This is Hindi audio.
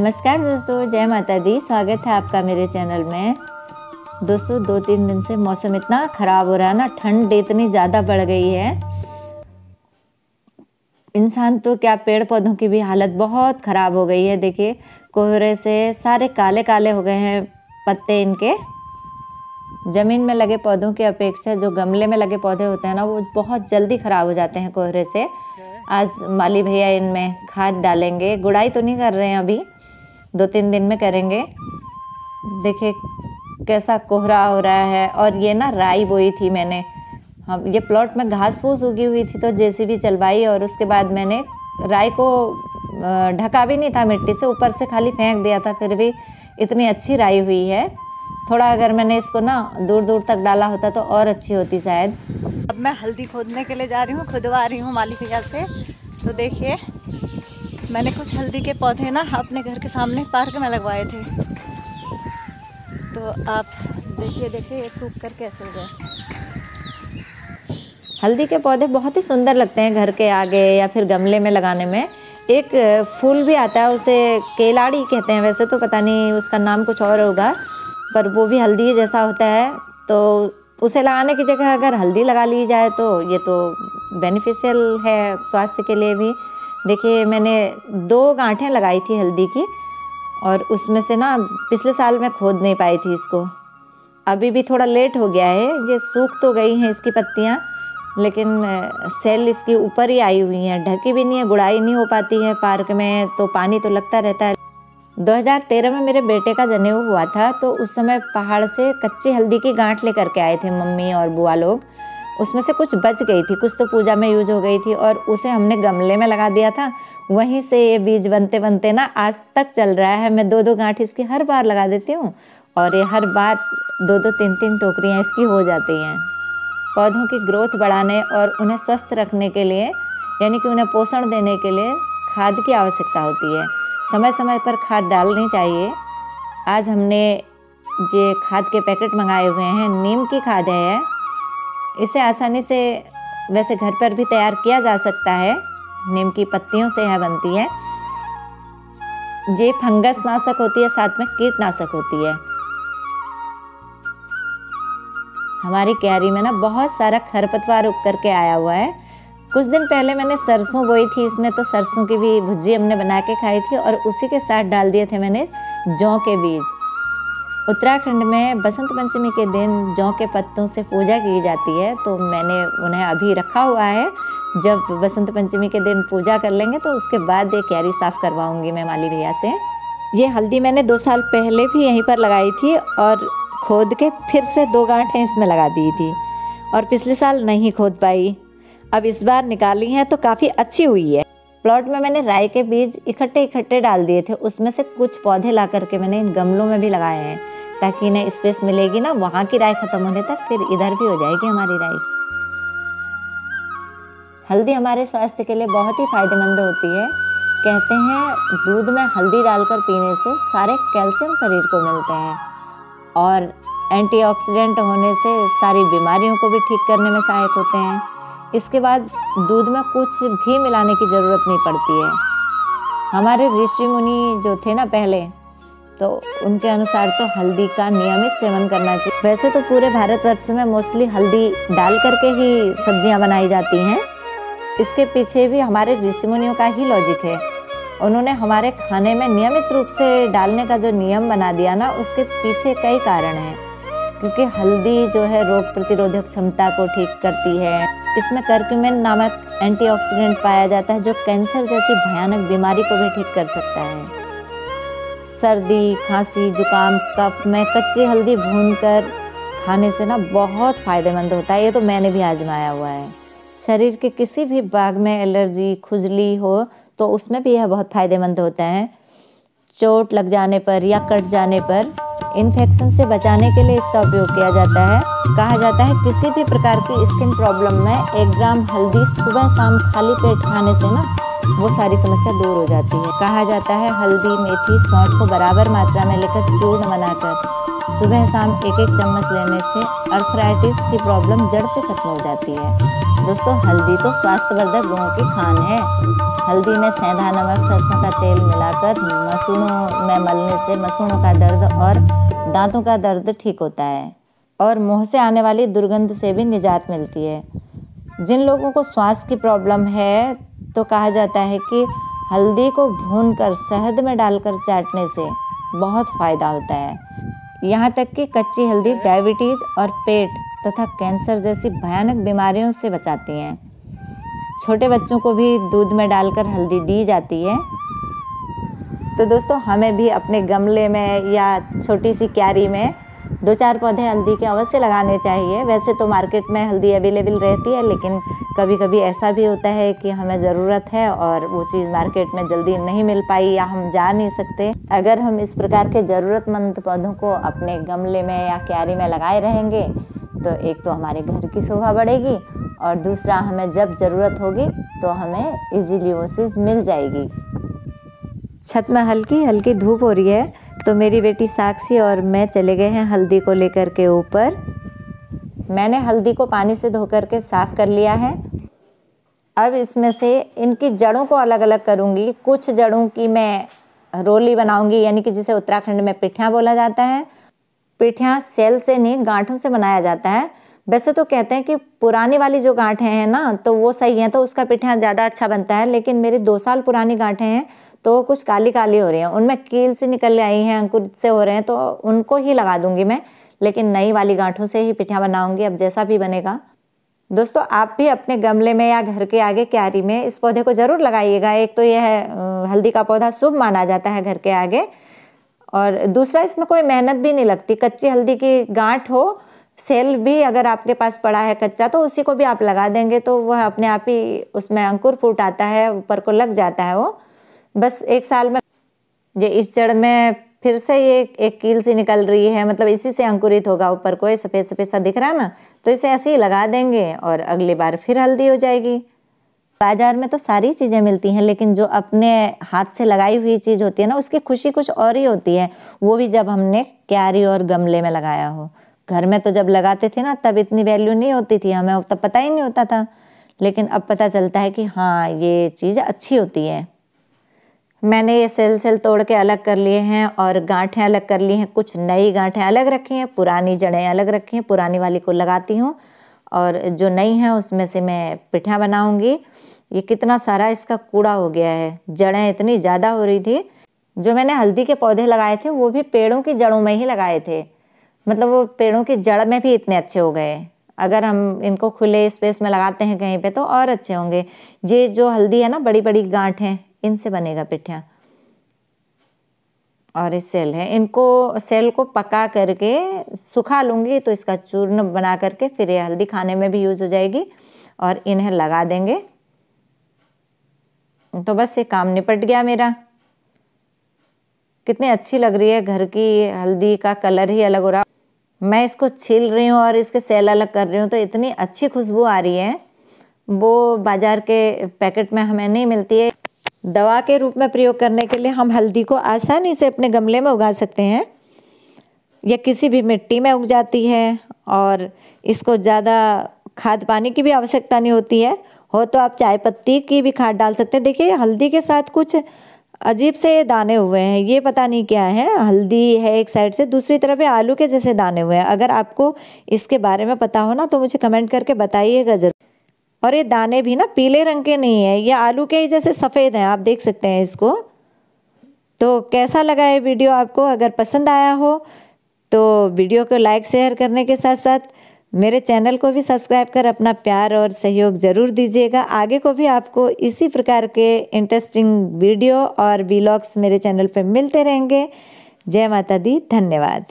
नमस्कार दोस्तों, जय माता दी। स्वागत है आपका मेरे चैनल में। दोस्तों 2-3 दिन से मौसम इतना ख़राब हो रहा है ना, ठंड इतनी ज़्यादा बढ़ गई है। इंसान तो क्या, पेड़ पौधों की भी हालत बहुत ख़राब हो गई है। देखिए, कोहरे से सारे काले काले हो गए हैं पत्ते इनके। ज़मीन में लगे पौधों की अपेक्षा जो गमले में लगे पौधे होते हैं ना, वो बहुत जल्दी ख़राब हो जाते हैं कोहरे से। आज माली भैया इनमें खाद डालेंगे। गुड़ाई तो नहीं कर रहे हैं अभी, 2-3 दिन में करेंगे। देखिए कैसा कोहरा हो रहा है। और ये ना राई बोई थी मैंने। हम ये प्लॉट में घास फूस उगी हुई थी, तो जेसीबी चलवाई और उसके बाद मैंने राई को ढका भी नहीं था मिट्टी से, ऊपर से खाली फेंक दिया था। फिर भी इतनी अच्छी राई हुई है। थोड़ा अगर मैंने इसको ना दूर दूर तक डाला होता तो और अच्छी होती शायद। अब मैं हल्दी खोदने के लिए जा रही हूँ, खुदवा रही हूँ माली भैया से। तो देखिए, मैंने कुछ हल्दी के पौधे ना अपने घर के सामने पार्क में लगवाए थे। तो आप देखिए ये सूख कर कैसे हो गए। हल्दी के पौधे बहुत ही सुंदर लगते हैं घर के आगे या फिर गमले में लगाने में। एक फूल भी आता है, उसे केलाड़ी कहते हैं। वैसे तो पता नहीं उसका नाम कुछ और होगा, पर वो भी हल्दी जैसा होता है। तो उसे लगाने की जगह अगर हल्दी लगा ली जाए तो ये तो बेनिफिशियल है स्वास्थ्य के लिए भी। देखिए, मैंने 2 गांठें लगाई थी हल्दी की, और उसमें से ना पिछले साल मैं खोद नहीं पाई थी इसको। अभी भी थोड़ा लेट हो गया है। ये सूख तो गई हैं इसकी पत्तियां, लेकिन सेल इसकी ऊपर ही आई हुई हैं, ढकी भी नहीं है। गुड़ाई नहीं हो पाती है पार्क में, तो पानी तो लगता रहता है। 2013 में मेरे बेटे का जनेऊ हुआ था, तो उस समय पहाड़ से कच्ची हल्दी की गांठ लेकर के आए थे मम्मी और बुआ लोग। उसमें से कुछ बच गई थी, कुछ तो पूजा में यूज हो गई थी, और उसे हमने गमले में लगा दिया था। वहीं से ये बीज बनते बनते ना आज तक चल रहा है। मैं 2-2 गांठ इसकी हर बार लगा देती हूँ, और ये हर बार 2-2 3-3 टोकरियाँ इसकी हो जाती हैं। पौधों की ग्रोथ बढ़ाने और उन्हें स्वस्थ रखने के लिए, यानी कि उन्हें पोषण देने के लिए खाद की आवश्यकता होती है। समय समय पर खाद डालनी चाहिए। आज हमने ये खाद के पैकेट मंगाए हुए हैं, नीम की खाद है। इसे आसानी से वैसे घर पर भी तैयार किया जा सकता है, नीम की पत्तियों से यह बनती है। ये फंगस नाशक होती है, साथ में कीटनाशक होती है। हमारी क्यारी में ना बहुत सारा खरपतवार उग करके आया हुआ है। कुछ दिन पहले मैंने सरसों बोई थी इसमें, तो सरसों की भी भुजी हमने बना के खाई थी, और उसी के साथ डाल दिए थे मैंने जौ के बीज। उत्तराखंड में बसंत पंचमी के दिन जौ के पत्तों से पूजा की जाती है, तो मैंने उन्हें अभी रखा हुआ है। जब बसंत पंचमी के दिन पूजा कर लेंगे तो उसके बाद ये क्यारी साफ़ करवाऊँगी मैं माली भैया से। ये हल्दी मैंने 2 साल पहले भी यहीं पर लगाई थी, और खोद के फिर से 2 गांठें इसमें लगा दी थी, और पिछले साल नहीं खोद पाई। अब इस बार निकाली हैं तो काफ़ी अच्छी हुई है। प्लॉट में मैंने राई के बीज इकट्ठे डाल दिए थे, उसमें से कुछ पौधे ला करके मैंने इन गमलों में भी लगाए हैं, ताकि इन्हें स्पेस मिलेगी ना, वहाँ की राई खत्म होने तक फिर इधर भी हो जाएगी हमारी राई। हल्दी हमारे स्वास्थ्य के लिए बहुत ही फायदेमंद होती है। कहते हैं दूध में हल्दी डालकर पीने से सारे कैल्शियम शरीर को मिलते हैं, और एंटीऑक्सीडेंट होने से सारी बीमारियों को भी ठीक करने में सहायक होते हैं। इसके बाद दूध में कुछ भी मिलाने की ज़रूरत नहीं पड़ती है। हमारे ऋषि मुनि जो थे ना पहले, तो उनके अनुसार तो हल्दी का नियमित सेवन करना चाहिए। वैसे तो पूरे भारतवर्ष में मोस्टली हल्दी डाल करके ही सब्जियां बनाई जाती हैं। इसके पीछे भी हमारे ऋषि मुनियों का ही लॉजिक है। उन्होंने हमारे खाने में नियमित रूप से डालने का जो नियम बना दिया ना, उसके पीछे कई कारण हैं। क्योंकि हल्दी जो है रोग प्रतिरोधक क्षमता को ठीक करती है। इसमें करक्यूमिन नामक एंटीऑक्सीडेंट पाया जाता है, जो कैंसर जैसी भयानक बीमारी को भी ठीक कर सकता है। सर्दी, खांसी, जुकाम, कफ में कच्ची हल्दी भूनकर खाने से ना बहुत फायदेमंद होता है। ये तो मैंने भी आजमाया हुआ है। शरीर के किसी भी भाग में एलर्जी, खुजली हो तो उसमें भी यह बहुत फायदेमंद होता है। चोट लग जाने पर या कट जाने पर इन्फेक्शन से बचाने के लिए इसका उपयोग किया जाता है। कहा जाता है किसी भी प्रकार की स्किन प्रॉब्लम में 1 ग्राम हल्दी सुबह शाम खाली पेट खाने से ना वो सारी समस्या दूर हो जाती है। कहा जाता है हल्दी, मेथी, सौंठ को बराबर मात्रा में लेकर चूर्ण बनाकर सुबह शाम एक एक चम्मच लेने से अर्थराइटिस की प्रॉब्लम जड़ से खत्म हो जाती है। दोस्तों, हल्दी तो स्वास्थ्यवर्धक गुणों की खान है। हल्दी में सेंधा नमक, सरसों का तेल मिलाकर मसूड़ों में मलने से मसूड़ों का दर्द और दांतों का दर्द ठीक होता है और मुंह से आने वाली दुर्गंध से भी निजात मिलती है। जिन लोगों को श्वास की प्रॉब्लम है तो कहा जाता है कि हल्दी को भूनकर शहद में डालकर चाटने से बहुत फ़ायदा होता है। यहाँ तक कि कच्ची हल्दी डायबिटीज़ और पेट तथा कैंसर जैसी भयानक बीमारियों से बचाती हैं। छोटे बच्चों को भी दूध में डालकर हल्दी दी जाती है। तो दोस्तों, हमें भी अपने गमले में या छोटी सी क्यारी में 2-4 पौधे हल्दी के अवश्य लगाने चाहिए। वैसे तो मार्केट में हल्दी अवेलेबल रहती है, लेकिन कभी कभी ऐसा भी होता है कि हमें ज़रूरत है और वो चीज़ मार्केट में जल्दी नहीं मिल पाई या हम जा नहीं सकते। अगर हम इस प्रकार के ज़रूरतमंद पौधों को अपने गमले में या क्यारी में लगाए रहेंगे तो एक तो हमारे घर की शोभा बढ़ेगी और दूसरा हमें जब ज़रूरत होगी तो हमें इजीली वो चीज़ मिल जाएगी। छत में हल्की हल्की धूप हो रही है तो मेरी बेटी साक्षी और मैं चले गए हैं हल्दी को लेकर के ऊपर। मैंने हल्दी को पानी से धो करके साफ़ कर लिया है। अब इसमें से इनकी जड़ों को अलग अलग करूँगी। कुछ जड़ों की मैं रोली बनाऊँगी, यानी कि जिसे उत्तराखंड में पिठियाँ बोला जाता है। पिठियाँ सेल से नहीं, गांठों से बनाया जाता है। वैसे तो कहते हैं कि पुरानी वाली जो गांठें हैं ना तो वो सही हैं, तो उसका पिठियाँ ज़्यादा अच्छा बनता है। लेकिन मेरी 2 साल पुरानी गांठें हैं तो वो कुछ काली काली हो रही हैं, उनमें कील से निकल आई हैं, अंकुरित से हो रहे हैं, तो उनको ही लगा दूंगी मैं। लेकिन नई वाली गांठों से ही पिठियाँ बनाऊंगी, अब जैसा भी बनेगा। दोस्तों, आप भी अपने गमले में या घर के आगे क्यारी में इस पौधे को ज़रूर लगाइएगा। एक तो यह हल्दी का पौधा शुभ माना जाता है घर के आगे, और दूसरा इसमें कोई मेहनत भी नहीं लगती। कच्ची हल्दी की गांठ हो, सेल भी अगर आपके पास पड़ा है कच्चा तो उसी को भी आप लगा देंगे तो वह अपने आप ही उसमें अंकुर फूट आता है, ऊपर को लग जाता है। वो बस 1 साल में ये इस जड़ में फिर से ये एक कील सी निकल रही है, मतलब इसी से अंकुरित होगा। ऊपर को सफ़ेद सफ़ेद सा दिख रहा है ना, तो इसे ऐसे ही लगा देंगे और अगली बार फिर हल्दी हो जाएगी। बाजार में तो सारी चीज़ें मिलती हैं, लेकिन जो अपने हाथ से लगाई हुई चीज़ होती है ना, उसकी खुशी कुछ और ही होती है। वो भी जब हमने क्यारी और गमले में लगाया हो। घर में तो जब लगाते थे ना तब इतनी वैल्यू नहीं होती थी, हमें तब पता ही नहीं होता था। लेकिन अब पता चलता है कि हाँ, ये चीज़ अच्छी होती है। मैंने ये सेल तोड़ के अलग कर लिए हैं और गांठें अलग कर ली हैं। कुछ नई गांठें अलग रखी हैं, पुरानी जड़ें अलग रखी हैं। पुरानी वाली को लगाती हूँ और जो नई हैं उसमें से मैं पिठियाँ बनाऊँगी। ये कितना सारा इसका कूड़ा हो गया है, जड़ें इतनी ज़्यादा हो रही थी। जो मैंने हल्दी के पौधे लगाए थे वो भी पेड़ों की जड़ों में ही लगाए थे, मतलब वो पेड़ों की जड़ में भी इतने अच्छे हो गए। अगर हम इनको खुले स्पेस में लगाते हैं कहीं पे तो और अच्छे होंगे। ये जो हल्दी है ना, बड़ी बड़ी गांठें, इनसे बनेगा पिठियाँ। और ये सेल है, इनको सेल को पका करके सुखा लूँगी तो इसका चूर्ण बना करके फिर ये हल्दी खाने में भी यूज़ हो जाएगी और इन्हें लगा देंगे तो बस ये काम निपट गया मेरा। कितनी अच्छी लग रही है, घर की हल्दी का कलर ही अलग हो रहा। मैं इसको छील रही हूँ और इसके सेल अलग कर रही हूँ तो इतनी अच्छी खुशबू आ रही है, वो बाज़ार के पैकेट में हमें नहीं मिलती है। दवा के रूप में प्रयोग करने के लिए हम हल्दी को आसानी से अपने गमले में उगा सकते हैं या किसी भी मिट्टी में उग जाती है और इसको ज़्यादा खाद पानी की भी आवश्यकता नहीं होती है। हो तो आप चाय पत्ती की भी खाद डाल सकते हैं। देखिए, हल्दी के साथ कुछ अजीब से दाने हुए हैं, ये पता नहीं क्या है। हल्दी है एक साइड से, दूसरी तरफ है आलू के जैसे दाने हुए हैं। अगर आपको इसके बारे में पता हो ना तो मुझे कमेंट करके बताइएगा ज़रूर। और ये दाने भी ना पीले रंग के नहीं है, ये आलू के ही जैसे सफ़ेद हैं, आप देख सकते हैं इसको। तो कैसा लगा ये वीडियो आपको? अगर पसंद आया हो तो वीडियो को लाइक शेयर करने के साथ साथ मेरे चैनल को भी सब्सक्राइब कर अपना प्यार और सहयोग ज़रूर दीजिएगा। आगे को भी आपको इसी प्रकार के इंटरेस्टिंग वीडियो और व्लॉग्स मेरे चैनल पर मिलते रहेंगे। जय माता दी, धन्यवाद।